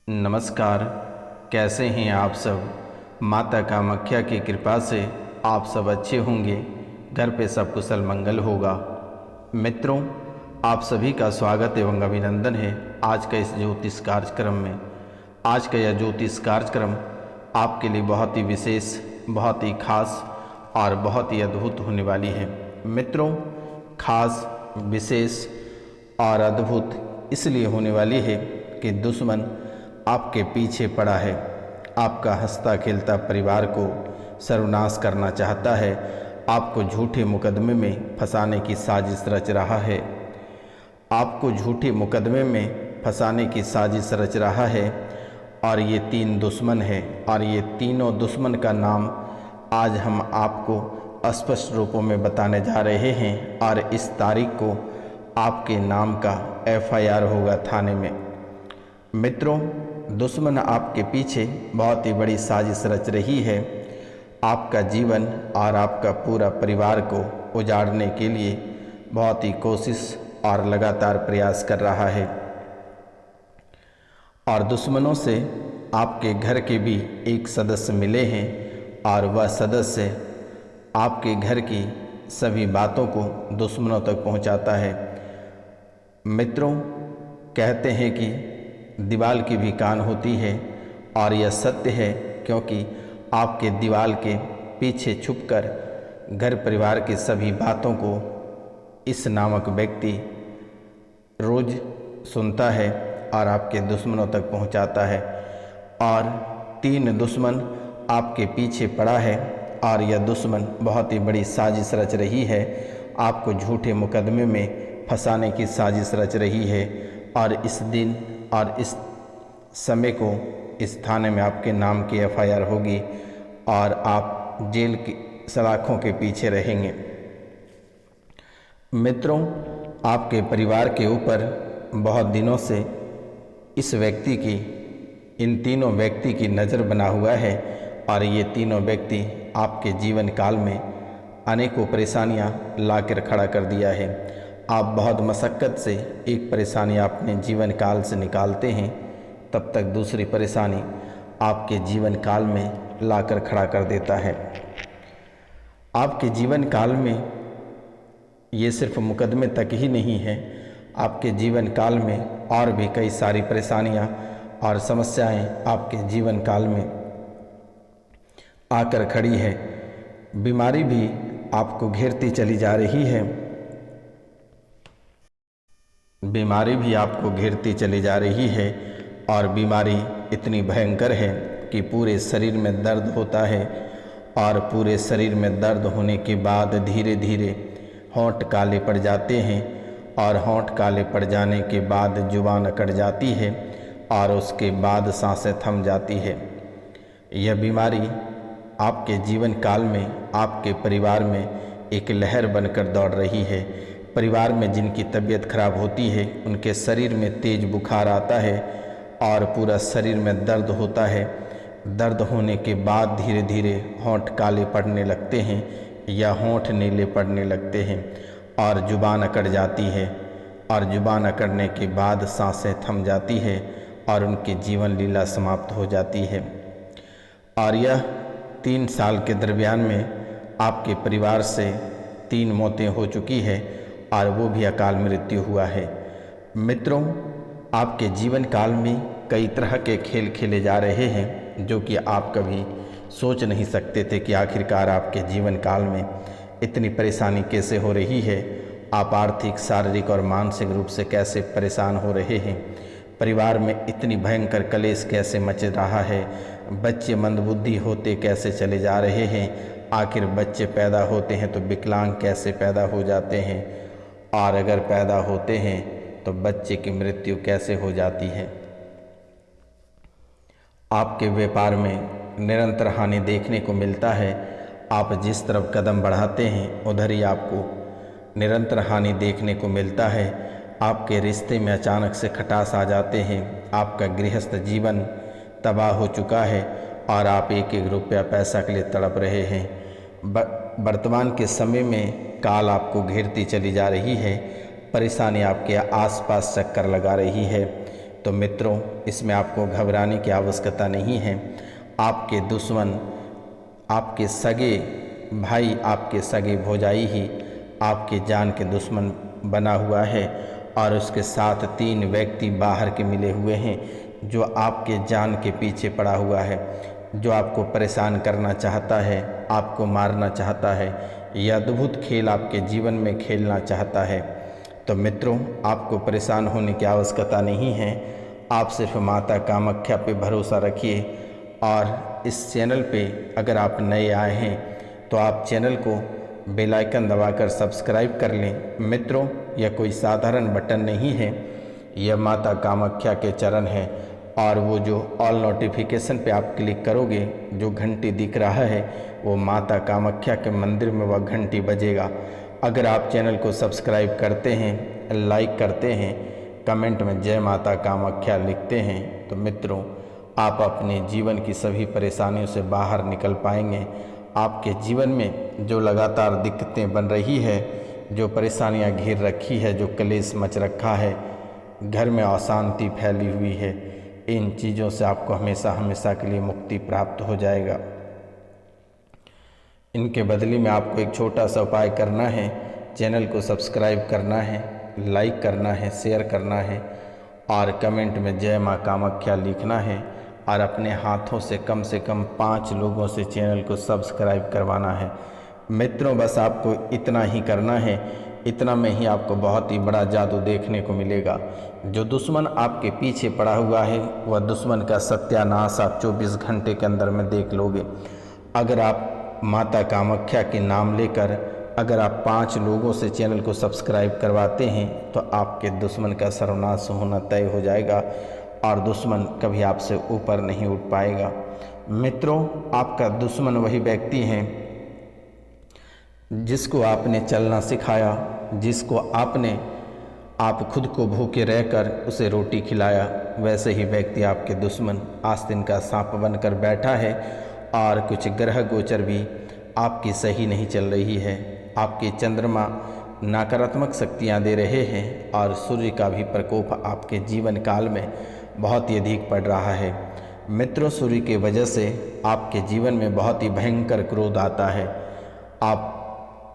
नमस्कार। कैसे हैं आप सब। माता कामाख्या की कृपा से आप सब अच्छे होंगे, घर पे सब कुशल मंगल होगा। मित्रों, आप सभी का स्वागत एवं अभिनंदन है आज का इस ज्योतिष कार्यक्रम में। आज का यह ज्योतिष कार्यक्रम आपके लिए बहुत ही विशेष, बहुत ही खास और बहुत ही अद्भुत होने वाली है। मित्रों, खास, विशेष और अद्भुत इसलिए होने वाली है कि दुश्मन आपके पीछे पड़ा है, आपका हंसता खेलता परिवार को सर्वनाश करना चाहता है, आपको झूठे मुकदमे में फंसाने की साजिश रच रहा है, आपको झूठे मुकदमे में फंसाने की साजिश रच रहा है। और ये तीन दुश्मन है और ये तीनों दुश्मन का नाम आज हम आपको स्पष्ट रूपों में बताने जा रहे हैं और इस तारीख को आपके नाम का FIR होगा थाने में। मित्रों, दुश्मन आपके पीछे बहुत ही बड़ी साजिश रच रही है, आपका जीवन और आपका पूरा परिवार को उजाड़ने के लिए बहुत ही कोशिश और लगातार प्रयास कर रहा है। और दुश्मनों से आपके घर के भी एक सदस्य मिले हैं और वह सदस्य आपके घर की सभी बातों को दुश्मनों तक पहुंचाता है। मित्रों, कहते हैं कि दीवाल की भी कान होती है और यह सत्य है, क्योंकि आपके दीवाल के पीछे छुपकर घर परिवार की सभी बातों को इस नामक व्यक्ति रोज सुनता है और आपके दुश्मनों तक पहुंचाता है। और तीन दुश्मन आपके पीछे पड़ा है और यह दुश्मन बहुत ही बड़ी साजिश रच रही है, आपको झूठे मुकदमे में फंसाने की साजिश रच रही है। और इस दिन और इस समय को इस थाने में आपके नाम की FIR होगी और आप जेल की सलाखों के पीछे रहेंगे। मित्रों, आपके परिवार के ऊपर बहुत दिनों से इस व्यक्ति की, इन तीनों व्यक्ति की नज़र बना हुआ है और ये तीनों व्यक्ति आपके जीवन काल में अनेकों परेशानियां लाकर खड़ा कर दिया है। आप बहुत मशक्क़त से एक परेशानी अपने जीवन काल से निकालते हैं, तब तक दूसरी परेशानी आपके जीवन काल में लाकर खड़ा कर देता है। आपके जीवन काल में ये सिर्फ मुकदमे तक ही नहीं है, आपके जीवन काल में और भी कई सारी परेशानियां और समस्याएं आपके जीवन काल में आकर खड़ी है। बीमारी भी आपको घेरती चली जा रही है, बीमारी भी आपको घेरती चली जा रही है और बीमारी इतनी भयंकर है कि पूरे शरीर में दर्द होता है और पूरे शरीर में दर्द होने के बाद धीरे धीरे होंठ काले पड़ जाते हैं और होंठ काले पड़ जाने के बाद जुबान अकड़ जाती है और उसके बाद सांसें थम जाती है। यह बीमारी आपके जीवन काल में आपके परिवार में एक लहर बनकर दौड़ रही है। परिवार में जिनकी तबीयत खराब होती है उनके शरीर में तेज बुखार आता है और पूरा शरीर में दर्द होता है। दर्द होने के बाद धीरे धीरे होंठ काले पड़ने लगते हैं या होंठ नीले पड़ने लगते हैं और जुबान अकड़ जाती है और जुबान अकड़ने के बाद सांसें थम जाती है और उनकी जीवन लीला समाप्त हो जाती है। और यह 3 साल के दरमियान में आपके परिवार से 3 मौतें हो चुकी है और वो भी अकाल मृत्यु हुआ है। मित्रों, आपके जीवन काल में कई तरह के खेल खेले जा रहे हैं जो कि आप कभी सोच नहीं सकते थे कि आखिरकार आपके जीवन काल में इतनी परेशानी कैसे हो रही है। आप आर्थिक, शारीरिक और मानसिक रूप से कैसे परेशान हो रहे हैं, परिवार में इतनी भयंकर कलेश कैसे मच रहा है, बच्चे मंदबुद्धि होते कैसे चले जा रहे हैं, आखिर बच्चे पैदा होते हैं तो विकलांग कैसे पैदा हो जाते हैं और अगर पैदा होते हैं तो बच्चे की मृत्यु कैसे हो जाती है। आपके व्यापार में निरंतर हानि देखने को मिलता है। आप जिस तरफ कदम बढ़ाते हैं उधर ही आपको निरंतर हानि देखने को मिलता है। आपके रिश्ते में अचानक से खटास आ जाते हैं। आपका गृहस्थ जीवन तबाह हो चुका है और आप एक एक रुपया पैसा के लिए तड़प रहे हैं। वर्तमान के समय में काल आपको घेरती चली जा रही है, परेशानी आपके आसपास चक्कर लगा रही है। तो मित्रों, इसमें आपको घबराने की आवश्यकता नहीं है। आपके दुश्मन, आपके सगे भाई, आपके सगे भौजाई ही आपके जान के दुश्मन बना हुआ है और उसके साथ 3 व्यक्ति बाहर के मिले हुए हैं जो आपके जान के पीछे पड़ा हुआ है, जो आपको परेशान करना चाहता है, आपको मारना चाहता है, यह अद्भुत खेल आपके जीवन में खेलना चाहता है। तो मित्रों, आपको परेशान होने की आवश्यकता नहीं है। आप सिर्फ माता कामाख्या पे भरोसा रखिए और इस चैनल पे अगर आप नए आए हैं तो आप चैनल को बेल आइकन दबाकर सब्सक्राइब कर लें। मित्रों, यह कोई साधारण बटन नहीं है, यह माता कामाख्या के चरण है और वो जो ऑल नोटिफिकेशन पे आप क्लिक करोगे, जो घंटी दिख रहा है वो माता कामाख्या के मंदिर में वह घंटी बजेगा। अगर आप चैनल को सब्सक्राइब करते हैं, लाइक करते हैं, कमेंट में जय माता कामाख्या लिखते हैं, तो मित्रों आप अपने जीवन की सभी परेशानियों से बाहर निकल पाएंगे। आपके जीवन में जो लगातार दिक्कतें बन रही है, जो परेशानियां घेर रखी है, जो कलेश मच रखा है, घर में अशांति फैली हुई है, इन चीज़ों से आपको हमेशा हमेशा के लिए मुक्ति प्राप्त हो जाएगा। इनके बदले में आपको एक छोटा सा उपाय करना है। चैनल को सब्सक्राइब करना है, लाइक करना है, शेयर करना है और कमेंट में जय माँ कामाख्या लिखना है और अपने हाथों से कम 5 लोगों से चैनल को सब्सक्राइब करवाना है। मित्रों, बस आपको इतना ही करना है। इतना में ही आपको बहुत ही बड़ा जादू देखने को मिलेगा। जो दुश्मन आपके पीछे पड़ा हुआ है वह दुश्मन का सत्यानाश आप 24 घंटे के अंदर में देख लोगे। अगर आप माता कामाख्या के नाम लेकर अगर आप 5 लोगों से चैनल को सब्सक्राइब करवाते हैं तो आपके दुश्मन का सर्वनाश होना तय हो जाएगा और दुश्मन कभी आपसे ऊपर नहीं उठ पाएगा। मित्रों, आपका दुश्मन वही व्यक्ति है जिसको आपने चलना सिखाया, जिसको आप खुद को भूखे रहकर उसे रोटी खिलाया, वैसे ही व्यक्ति आपके दुश्मन आस्तीन का सांप बनकर बैठा है और कुछ ग्रह गोचर भी आपकी सही नहीं चल रही है। आपके चंद्रमा नकारात्मक शक्तियाँ दे रहे हैं और सूर्य का भी प्रकोप आपके जीवन काल में बहुत ही अधिक पड़ रहा है। मित्रों, सूर्य की वजह से आपके जीवन में बहुत ही भयंकर क्रोध आता है। आप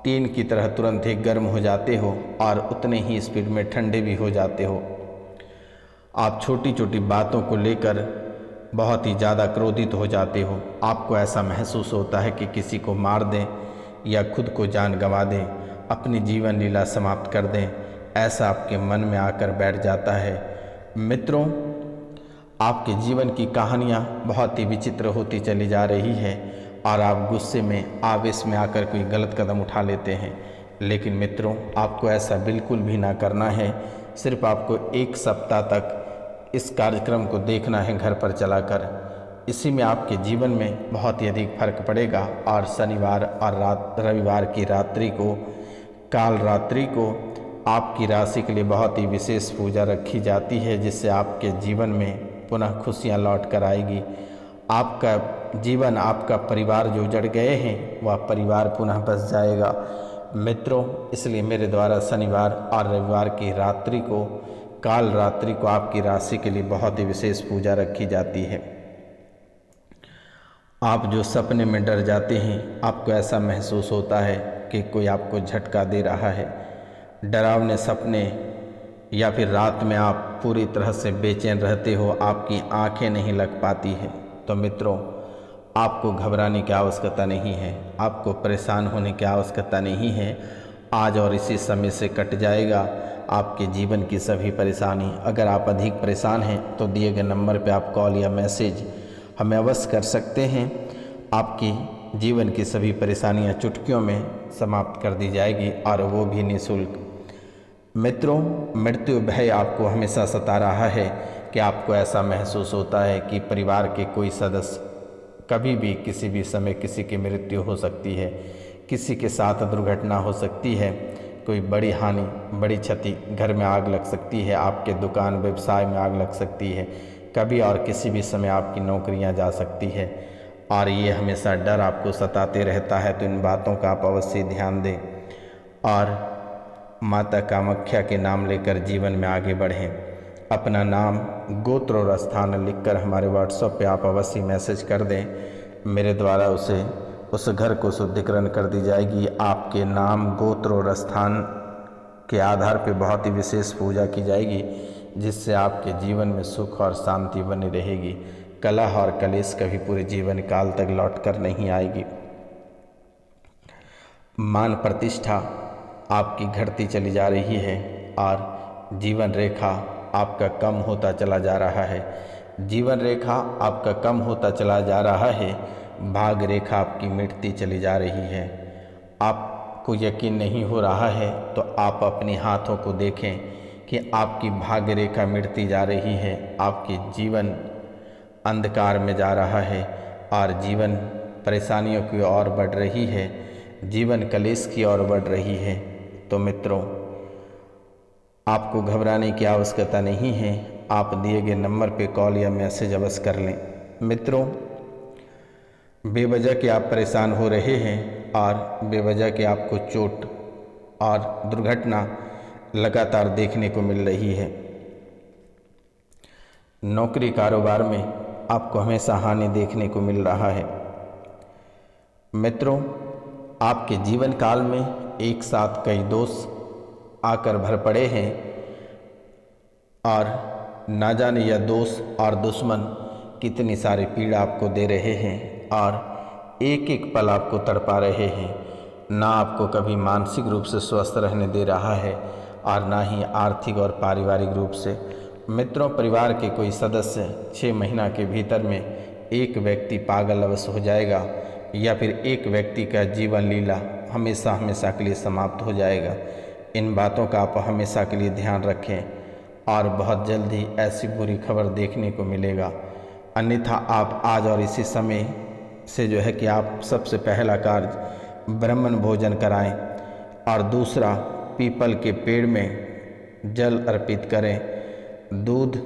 टीन की तरह तुरंत ही गर्म हो जाते हो और उतने ही स्पीड में ठंडे भी हो जाते हो। आप छोटी छोटी बातों को लेकर बहुत ही ज़्यादा क्रोधित हो जाते हो। आपको ऐसा महसूस होता है कि किसी को मार दें या खुद को जान गंवा दें, अपनी जीवन लीला समाप्त कर दें, ऐसा आपके मन में आकर बैठ जाता है। मित्रों, आपके जीवन की कहानियाँ बहुत ही विचित्र होती चली जा रही है और आप गुस्से में, आवेश में आकर कोई गलत कदम उठा लेते हैं। लेकिन मित्रों, आपको ऐसा बिल्कुल भी ना करना है। सिर्फ आपको 1 सप्ताह तक इस कार्यक्रम को देखना है घर पर चलाकर। इसी में आपके जीवन में बहुत ही अधिक फर्क पड़ेगा और शनिवार और रविवार की रात्रि को, काल रात्रि को आपकी राशि के लिए बहुत ही विशेष पूजा रखी जाती है, जिससे आपके जीवन में पुनः खुशियाँ लौट कर आएगी। आपका जीवन, आपका परिवार जो उजड़ गए हैं वह परिवार पुनः बस जाएगा। मित्रों, इसलिए मेरे द्वारा शनिवार और रविवार की रात्रि को, काल रात्रि को आपकी राशि के लिए बहुत ही विशेष पूजा रखी जाती है। आप जो सपने में डर जाते हैं, आपको ऐसा महसूस होता है कि कोई आपको झटका दे रहा है, डरावने सपने, या फिर रात में आप पूरी तरह से बेचैन रहते हो, आपकी आंखें नहीं लग पाती हैं, तो मित्रों आपको घबराने की आवश्यकता नहीं है, आपको परेशान होने की आवश्यकता नहीं है। आज और इसी समय से कट जाएगा आपके जीवन की सभी परेशानी। अगर आप अधिक परेशान हैं तो दिए गए नंबर पर आप कॉल या मैसेज हमें अवश्य कर सकते हैं। आपकी जीवन की सभी परेशानियां चुटकियों में समाप्त कर दी जाएगी और वो भी निःशुल्क। मित्रों, मृत्यु भय आपको हमेशा सता रहा है कि आपको ऐसा महसूस होता है कि परिवार के कोई सदस्य कभी भी किसी भी समय किसी की मृत्यु हो सकती है, किसी के साथ दुर्घटना हो सकती है, कोई बड़ी हानि, बड़ी क्षति, घर में आग लग सकती है, आपके दुकान व्यवसाय में आग लग सकती है, कभी और किसी भी समय आपकी नौकरियां जा सकती है और ये हमेशा डर आपको सताते रहता है। तो इन बातों का आप अवश्य ध्यान दें और माता कामाख्या के नाम लेकर जीवन में आगे बढ़ें। अपना नाम, गोत्र और स्थान लिखकर हमारे व्हाट्सएप पे आप अवश्य मैसेज कर दें। मेरे द्वारा उस घर को शुद्धिकरण कर दी जाएगी। आपके नाम, गोत्र और स्थान के आधार पे बहुत ही विशेष पूजा की जाएगी, जिससे आपके जीवन में सुख और शांति बनी रहेगी। कलह और कलेश कभी पूरे जीवन काल तक लौट कर नहीं आएगी। मान प्रतिष्ठा आपकी घटती चली जा रही है और जीवन रेखा आपका कम होता चला जा रहा है। जीवन रेखा आपका कम होता चला जा रहा है। भाग रेखा आपकी मिटती चली जा रही है। आपको यकीन नहीं हो रहा है तो आप अपने हाथों को देखें कि आपकी भाग्य रेखा मिटती जा रही है। आपकी जीवन अंधकार में जा रहा है और जीवन परेशानियों की ओर बढ़ रही है, जीवन कलेश की ओर बढ़ रही है। तो मित्रों, आपको घबराने की आवश्यकता नहीं है। आप दिए गए नंबर पे कॉल या मैसेज अवश्य कर लें। मित्रों, बेवजह के आप परेशान हो रहे हैं और बेवजह के आपको चोट और दुर्घटना लगातार देखने को मिल रही है। नौकरी कारोबार में आपको हमेशा हानि देखने को मिल रहा है। मित्रों, आपके जीवन काल में एक साथ कई दोष आकर भर पड़े हैं और ना जाने यह दोष और दुश्मन कितनी सारी पीड़ा आपको दे रहे हैं और एक एक पल आपको तड़पा रहे हैं। ना आपको कभी मानसिक रूप से स्वस्थ रहने दे रहा है और ना ही आर्थिक और पारिवारिक रूप से। मित्रों, परिवार के कोई सदस्य 6 महीना के भीतर में एक व्यक्ति पागल अवश्य हो जाएगा या फिर एक व्यक्ति का जीवन लीला हमेशा हमेशा के लिए समाप्त हो जाएगा। इन बातों का आप हमेशा के लिए ध्यान रखें और बहुत जल्द ही ऐसी बुरी खबर देखने को मिलेगा। अन्यथा आप आज और इसी समय से जो है कि आप सबसे पहला कार्य ब्राह्मण भोजन कराएं और दूसरा पीपल के पेड़ में जल अर्पित करें, दूध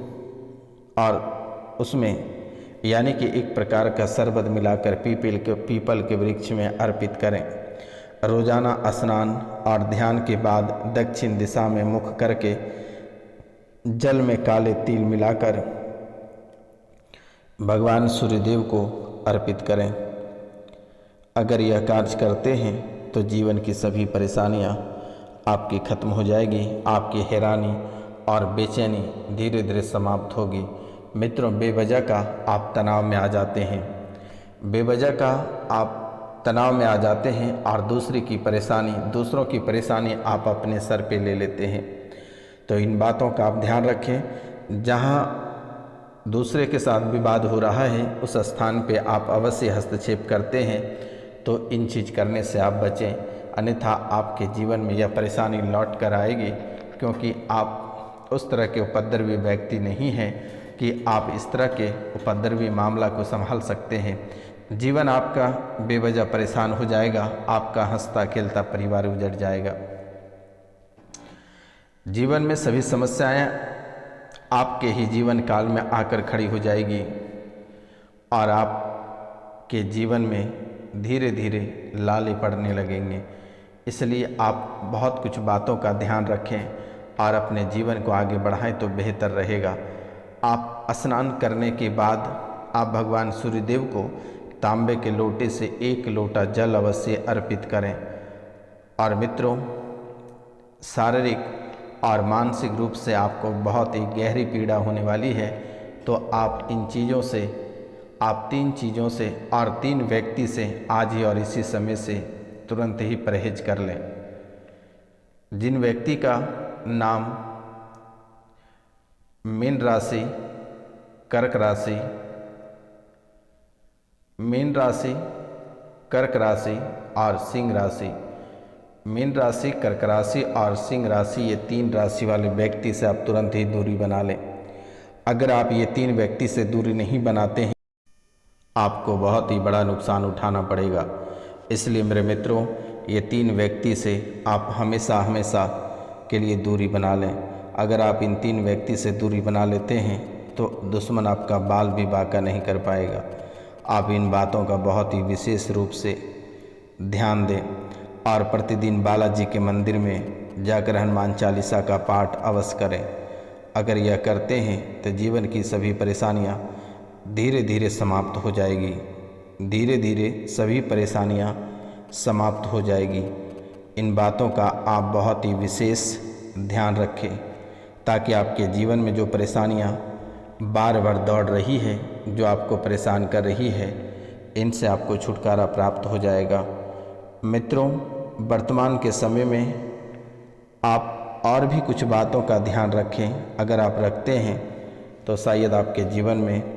और उसमें यानी कि एक प्रकार का शरबत मिलाकर पीपल के वृक्ष में अर्पित करें। रोजाना स्नान और ध्यान के बाद दक्षिण दिशा में मुख करके जल में काले तिल मिलाकर भगवान सूर्यदेव को अर्पित करें। अगर यह कार्य करते हैं तो जीवन की सभी परेशानियां आपकी खत्म हो जाएगी। आपकी हैरानी और बेचैनी धीरे धीरे समाप्त होगी। मित्रों, बेवजह का आप तनाव में आ जाते हैं, बेवजह का आप तनाव में आ जाते हैं और दूसरों की परेशानी आप अपने सर पे ले लेते हैं। तो इन बातों का आप ध्यान रखें। जहाँ दूसरे के साथ विवाद हो रहा है उस स्थान पे आप अवश्य हस्तक्षेप करते हैं तो इन चीज़ करने से आप बचें, अन्यथा आपके जीवन में यह परेशानी लौट कर आएगी, क्योंकि आप उस तरह के उपद्रवी व्यक्ति नहीं हैं कि आप इस तरह के उपद्रवी मामला को संभाल सकते हैं। जीवन आपका बेवजह परेशान हो जाएगा, आपका हंसता खेलता परिवार उजड़ जाएगा। जीवन में सभी समस्याएं आपके ही जीवन काल में आकर खड़ी हो जाएगी और आपके जीवन में धीरे धीरे लाले पड़ने लगेंगे। इसलिए आप बहुत कुछ बातों का ध्यान रखें और अपने जीवन को आगे बढ़ाएं तो बेहतर रहेगा। आप स्नान करने के बाद आप भगवान सूर्यदेव को तांबे के लोटे से 1 लोटा जल अवश्य अर्पित करें। और मित्रों, शारीरिक और मानसिक रूप से आपको बहुत ही गहरी पीड़ा होने वाली है, तो आप इन चीज़ों से, आप 3 चीज़ों से और 3 व्यक्ति से आज ही और इसी समय से तुरंत ही परहेज कर लें। जिन व्यक्ति का नाम मीन राशि, कर्क राशि, मीन राशि, कर्क राशि और सिंह राशि, मीन राशि, कर्क राशि और सिंह राशि, ये 3 राशि वाले व्यक्ति से आप तुरंत ही दूरी बना लें। अगर आप ये 3 व्यक्ति से दूरी नहीं बनाते हैं, आपको बहुत ही बड़ा नुकसान उठाना पड़ेगा। इसलिए मेरे मित्रों, ये 3 व्यक्ति से आप हमेशा हमेशा के लिए दूरी बना लें। अगर आप इन 3 व्यक्ति से दूरी बना लेते हैं तो दुश्मन आपका बाल भी बांका नहीं कर पाएगा। आप इन बातों का बहुत ही विशेष रूप से ध्यान दें और प्रतिदिन बालाजी के मंदिर में जाकर हनुमान चालीसा का पाठ अवश्य करें अगर यह करते हैं तो जीवन की सभी परेशानियां धीरे धीरे समाप्त हो जाएगी। धीरे धीरे सभी परेशानियां समाप्त हो जाएगी। इन बातों का आप बहुत ही विशेष ध्यान रखें ताकि आपके जीवन में जो परेशानियां बार बार दौड़ रही है, जो आपको परेशान कर रही है, इनसे आपको छुटकारा प्राप्त हो जाएगा। मित्रों, वर्तमान के समय में आप और भी कुछ बातों का ध्यान रखें। अगर आप रखते हैं तो शायद आपके जीवन में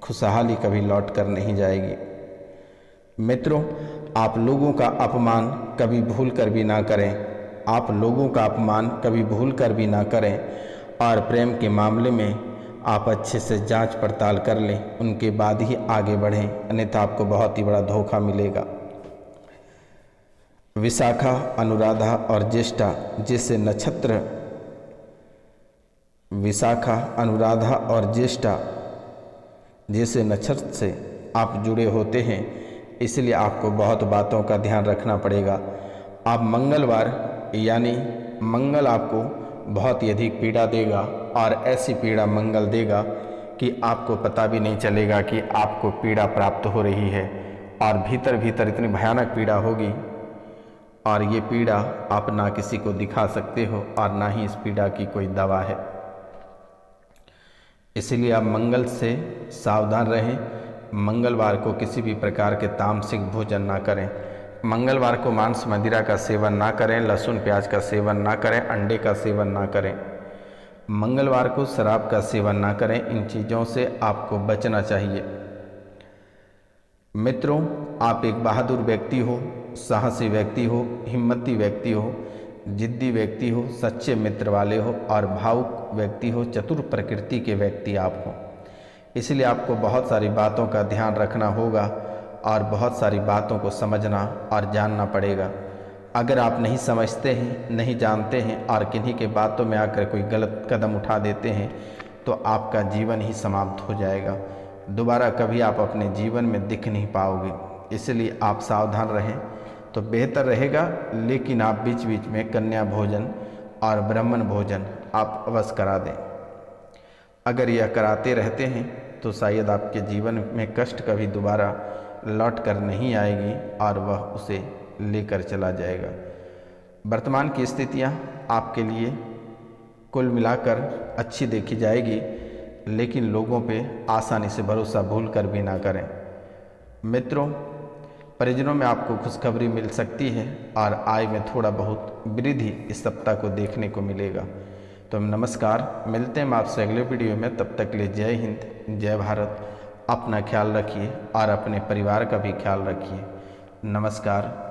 खुशहाली कभी लौट कर नहीं जाएगी। मित्रों, आप लोगों का अपमान कभी भूल कर भी ना करें। आप लोगों का अपमान कभी भूल कर भी ना करें और प्रेम के मामले में आप अच्छे से जांच पड़ताल कर लें, उनके बाद ही आगे बढ़ें, अन्यथा आपको बहुत ही बड़ा धोखा मिलेगा। विशाखा, अनुराधा और ज्येष्ठा जैसे नक्षत्र, विशाखा, अनुराधा और ज्येष्ठा जैसे नक्षत्र से आप जुड़े होते हैं, इसलिए आपको बहुत बातों का ध्यान रखना पड़ेगा। आप मंगलवार यानी मंगल आपको बहुत ही अधिक पीड़ा देगा और ऐसी पीड़ा मंगल देगा कि आपको पता भी नहीं चलेगा कि आपको पीड़ा प्राप्त हो रही है और भीतर भीतर इतनी भयानक पीड़ा होगी और ये पीड़ा आप ना किसी को दिखा सकते हो और ना ही इस पीड़ा की कोई दवा है। इसलिए आप मंगल से सावधान रहें। मंगलवार को किसी भी प्रकार के तामसिक भोजन ना करें। मंगलवार को मांस मदिरा का सेवन ना करें, लहसुन प्याज का सेवन ना करें, अंडे का सेवन ना करें। मंगलवार को शराब का सेवन ना करें। इन चीज़ों से आपको बचना चाहिए। मित्रों, आप एक बहादुर व्यक्ति हो, साहसी व्यक्ति हो, हिम्मती व्यक्ति हो, जिद्दी व्यक्ति हो, सच्चे मित्र वाले हो और भावुक व्यक्ति हो, चतुर प्रकृति के व्यक्ति आप हो। इसलिए आपको बहुत सारी बातों का ध्यान रखना होगा और बहुत सारी बातों को समझना और जानना पड़ेगा। अगर आप नहीं समझते हैं, नहीं जानते हैं और किन्हीं के बातों में आकर कोई गलत कदम उठा देते हैं तो आपका जीवन ही समाप्त हो जाएगा। दोबारा कभी आप अपने जीवन में दिख नहीं पाओगे। इसलिए आप सावधान रहें तो बेहतर रहेगा। लेकिन आप बीच बीच में कन्या भोजन और ब्राह्मण भोजन आप अवश्य करा दें। अगर यह कराते रहते हैं तो शायद आपके जीवन में कष्ट कभी दोबारा लौट कर नहीं आएगी और वह उसे लेकर चला जाएगा। वर्तमान की स्थितियां आपके लिए कुल मिलाकर अच्छी देखी जाएगी, लेकिन लोगों पे आसानी से भरोसा भूल कर भी ना करें। मित्रों, परिजनों में आपको खुशखबरी मिल सकती है और आय में थोड़ा बहुत वृद्धि इस सप्ताह को देखने को मिलेगा। तो नमस्कार, मिलते हैं आपसे अगले वीडियो में। तब तक के लिए जय हिंद, जय भारत। अपना ख्याल रखिए और अपने परिवार का भी ख्याल रखिए। नमस्कार।